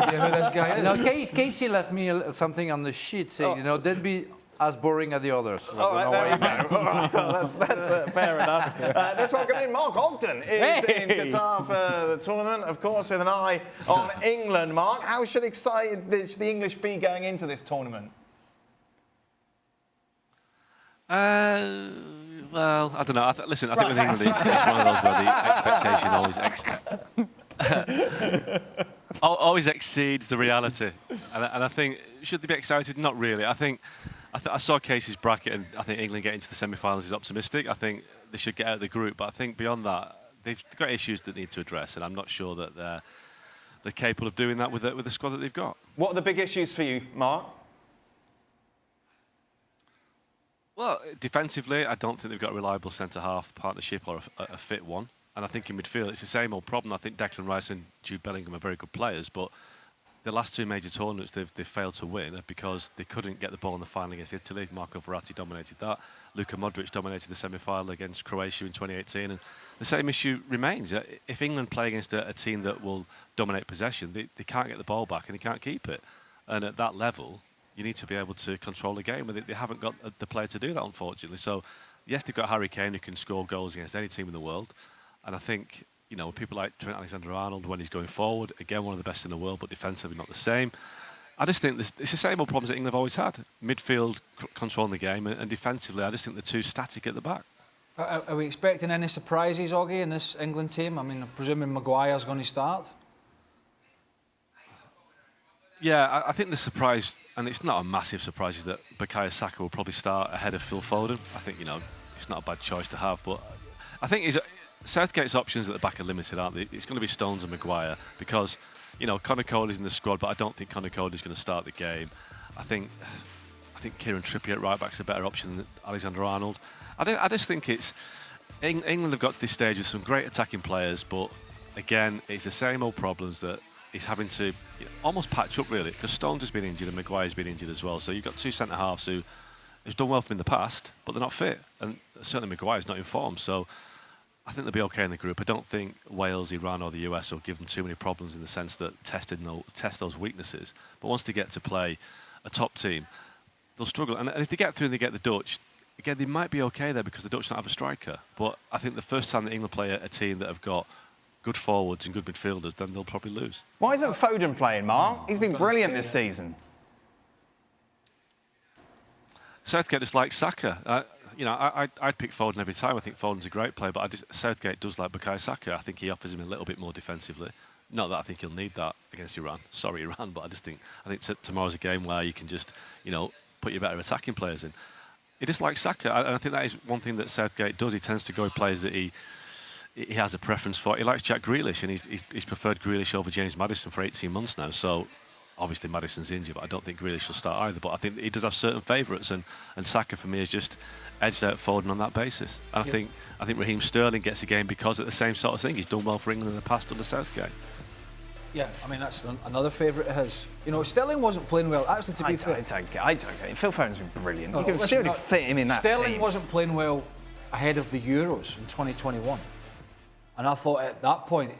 idea who this guy is. No, Casey left me something on the sheet saying, don't be as boring as the others. All right, there we go. All right, well, that's fair enough. Let's welcome in Mark Ogden. Is in Qatar for the tournament, of course, with an eye on England. Mark, how should excited the English be going into this tournament? Well, I don't know. Listen, I think with England, it's one of those where the expectation always exceeds the reality. And I think, should they be excited? Not really. I saw Casey's bracket, and I think England getting to the semi-finals is optimistic. I think they should get out of the group, but I think beyond that, they've got issues that they need to address, and I'm not sure that they're capable of doing that with the squad that they've got. What are the big issues for you, Mark? Well, defensively, I don't think they've got a reliable centre-half partnership or a fit one. And I think in midfield, it's the same old problem. I think Declan Rice and Jude Bellingham are very good players, but the last two major tournaments they've failed to win because they couldn't get the ball in the final against Italy. Marco Verratti dominated that. Luka Modric dominated the semi-final against Croatia in 2018. And the same issue remains. If England play against a team that will dominate possession, they can't get the ball back and they can't keep it. And at that level, you need to be able to control the game, and they haven't got the player to do that, unfortunately. So, yes, they've got Harry Kane who can score goals against any team in the world. And I think, people like Trent Alexander-Arnold, when he's going forward, again, one of the best in the world, but defensively not the same. I just think it's the same old problems that England have always had. Midfield, controlling the game, and defensively, I just think they're too static at the back. Are we expecting any surprises, Oggy, in this England team? I mean, I'm presuming Maguire's going to start. Yeah, I think the surprise, and it's not a massive surprise, is that Bukayo Saka will probably start ahead of Phil Foden. I think, it's not a bad choice to have, but I think Southgate's options at the back are limited, aren't they? It's going to be Stones and Maguire because, Conor Cody's in the squad, but I don't think Conor Cody's going to start the game. I think Kieran Trippier at right back's a better option than Alexander-Arnold. I just think England have got to this stage with some great attacking players, but again, it's the same old problems that he's having to almost patch up, really, because Stones has been injured and Maguire's been injured as well. So you've got two centre-halves who've done well for him in the past, but they're not fit. And certainly Maguire's not in form. So I think they'll be OK in the group. I don't think Wales, Iran or the US will give them too many problems in the sense that test those weaknesses. But once they get to play a top team, they'll struggle. And if they get through and they get the Dutch, again, they might be OK there because the Dutch don't have a striker. But I think the first time that England play a team that have got good forwards and good midfielders, then they'll probably lose. Why isn't Foden playing, Mark? He's been brilliant this season. Southgate just likes Saka. I'd pick Foden every time. I think Foden's a great player, but Southgate does like Bukayo Saka. I think he offers him a little bit more defensively. Not that I think he'll need that against Iran. Sorry, Iran, but I think tomorrow's a game where you can just, put your better attacking players in. He just likes Saka, and I think that is one thing that Southgate does. He tends to go with players that he has a preference for. He likes Jack Grealish, and he's preferred Grealish over James Maddison for 18 months now. So obviously Maddison's injured, but I don't think Grealish will start either. But I think he does have certain favourites, and Saka for me has just edged out Foden on that basis. And I think Raheem Sterling gets a game because of the same sort of thing. He's done well for England in the past under Southgate. Yeah, I mean, that's another favourite of his. Sterling wasn't playing well. Actually, to be fair, I don't get it. Phil Foden's been brilliant. You can certainly fit him in that Sterling team. wasn't playing well ahead of the Euros in 2021. And I thought at that point,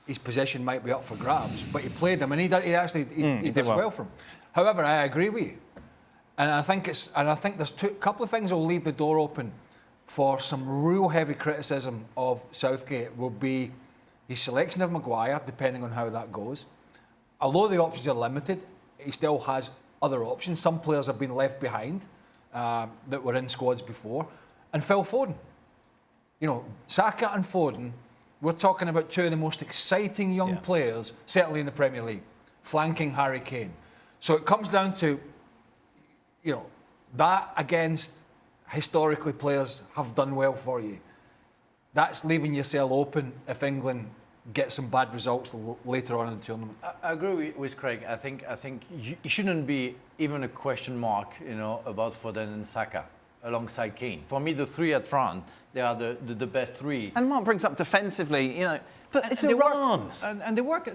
his position might be up for grabs. But he played him, and he did well for him. However, I agree with you. And I think there's a couple of things that will leave the door open for some real heavy criticism of Southgate will be his selection of Maguire, depending on how that goes. Although the options are limited, he still has other options. Some players have been left behind that were in squads before. And Phil Foden. Saka and Foden, we're talking about two of the most exciting young players, certainly in the Premier League, flanking Harry Kane. So it comes down to, that against historically players have done well for you. That's leaving yourself open if England get some bad results later on in the tournament. I agree with Craig. I think it shouldn't be even a question mark, about Foden and Saka alongside Kane. For me, the three at front, they are the best three. And Mark brings up defensively, but it's Iran. And they work.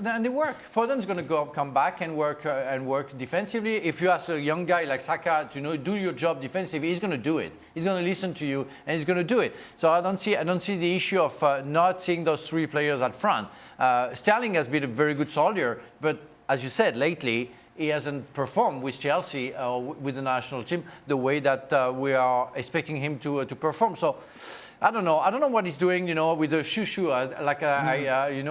Foden's going to come back and work defensively. If you ask a young guy like Saka to do your job defensively, he's going to do it. He's going to listen to you and he's going to do it. So I don't see the issue of not seeing those three players at front. Sterling has been a very good soldier, but as you said, lately, he hasn't performed with Chelsea or with the national team the way that we are expecting him to perform. So I don't know. I don't know what he's doing, with the chouchou,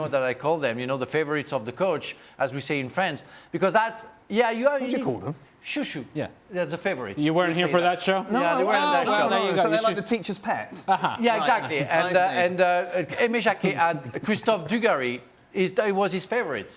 that I call them, the favorites of the coach, as we say in France. Because that's, What do you call them? Chouchou. Yeah. They're the favorites. You weren't here for that show? No, yeah, they weren't in that show. There you go. So they're like the teacher's pets? Yeah, exactly. And Aimé Jacquet had Christophe Dugarry. It was his favorite.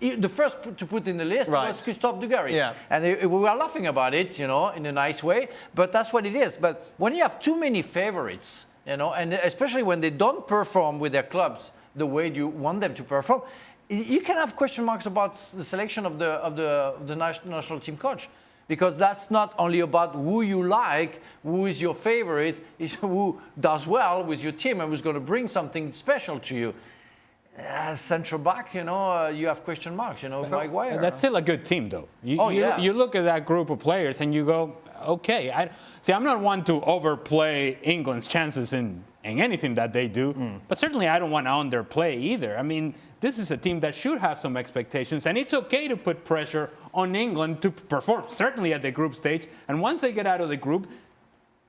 The first to put in the list was Christophe Dugarry. Yeah. And we were laughing about it, in a nice way. But that's what it is. But when you have too many favorites, and especially when they don't perform with their clubs the way you want them to perform, you can have question marks about the selection of the national team coach. Because that's not only about who you like, who is your favorite, is who does well with your team and who's going to bring something special to you. Central back, you have question marks, Mike Wire. That's still a good team, though. You look at that group of players and you go, okay. I'm not one to overplay England's chances in anything that they do, but certainly I don't want to underplay either. I mean, this is a team that should have some expectations, and it's okay to put pressure on England to perform, certainly at the group stage. And once they get out of the group,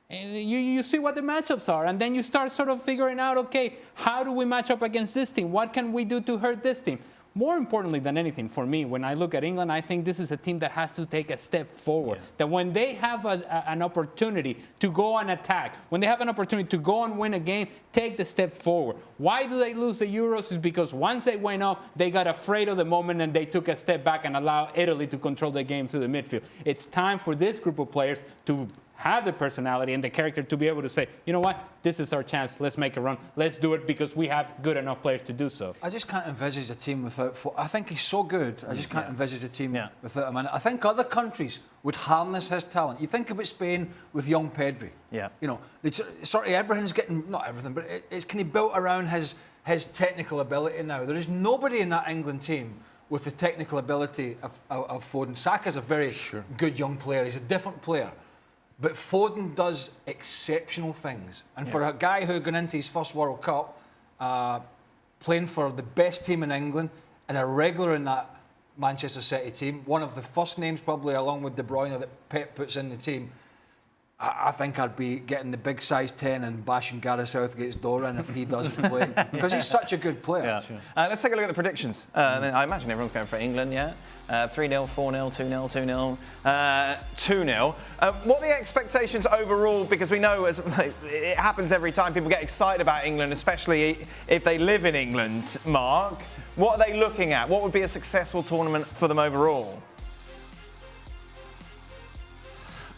you see what the matchups are, and then you start sort of figuring out, okay, how do we match up against this team? What can we do to hurt this team? More importantly than anything, for me, when I look at England, I think this is a team that has to take a step forward. Yeah. That when they have an opportunity to go and attack, when they have an opportunity to go and win a game, take the step forward. Why do they lose the Euros? Is because once they went up, they got afraid of the moment and they took a step back and allowed Italy to control the game through the midfield. It's time for this group of players to have the personality and the character to be able to say, you know what, this is our chance, let's make a run, let's do it because we have good enough players to do so. I just can't envisage a team without I think he's so good, I just can't envisage a team without him. And I think other countries would harness his talent. You think about Spain with young Pedri. Yeah. Sort of everything's getting, not everything, but it's kind of built around his technical ability now. There is nobody in that England team with the technical ability of Foden. Saka's a very good young player, he's a different player. But Foden does exceptional things. And for a guy who got into his first World Cup, playing for the best team in England and a regular in that Manchester City team, one of the first names probably along with De Bruyne that Pep puts in the team, I think I'd be getting the big size 10 and bashing Gareth Southgate's door in if he doesn't play. Because he's such a good player. Yeah. Sure. Let's take a look at the predictions. I imagine everyone's going for England, 3-0, 4-0, 2-0, 2-0, 2-0. What are the expectations overall? Because we know it happens every time people get excited about England, especially if they live in England, Mark. What are they looking at? What would be a successful tournament for them overall?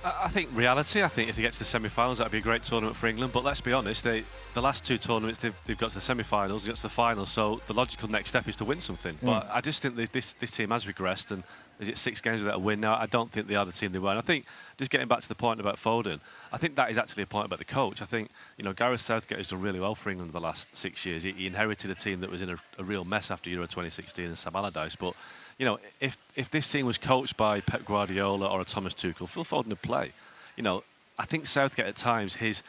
I think reality. I think if they get to the semi-finals, that'd be a great tournament for England. But let's be honest, the last two tournaments they've got to the semi-finals, got to the finals. So the logical next step is to win something. But I just think this team has regressed, and is it 6 games without a win now? I don't think they are the team they were. And I think just getting back to the point about Foden, I think that is actually a point about the coach. I think Gareth Southgate has done really well for England the last 6 years. He inherited a team that was in a real mess after Euro 2016 and Sam Allardyce. But if this team was coached by Pep Guardiola or a Thomas Tuchel, Phil Foden would play. I think Southgate at times, his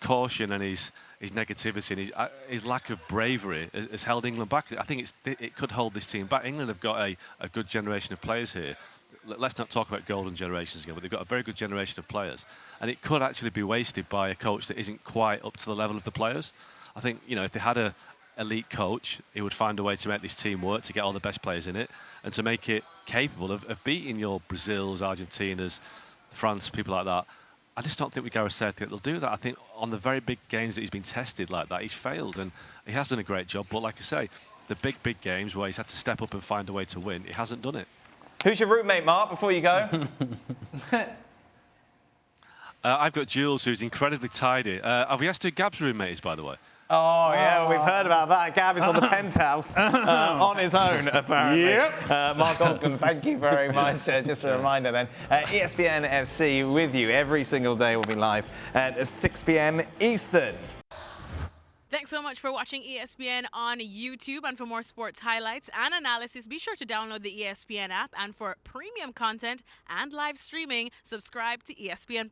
caution and his negativity and his lack of bravery has held England back. I think it could hold this team back. England have got a good generation of players here. Let's not talk about golden generations again, but they've got a very good generation of players. And it could actually be wasted by a coach that isn't quite up to the level of the players. I think, if they had a elite coach, he would find a way to make this team work, to get all the best players in it, and to make it capable of beating your Brazils, Argentinas, France, people like that. I just don't think with Gareth Southgate they'll do that. I think on the very big games that he's been tested like that, he's failed, and he has done a great job. But like I say, the big games where he's had to step up and find a way to win, he hasn't done it. Who's your roommate, Mark, before you go? I've got Jules, who's incredibly tidy. Have we asked who Gab's roommate is, by the way? Oh, yeah, we've heard about that. Gab is on the penthouse on his own, apparently. Yep. Mark Ogden, thank you very much. Just a reminder then, ESPN FC with you every single day. Will be live at 6 p.m. Eastern. Thanks so much for watching ESPN on YouTube. And for more sports highlights and analysis, be sure to download the ESPN app. And for premium content and live streaming, subscribe to ESPN+.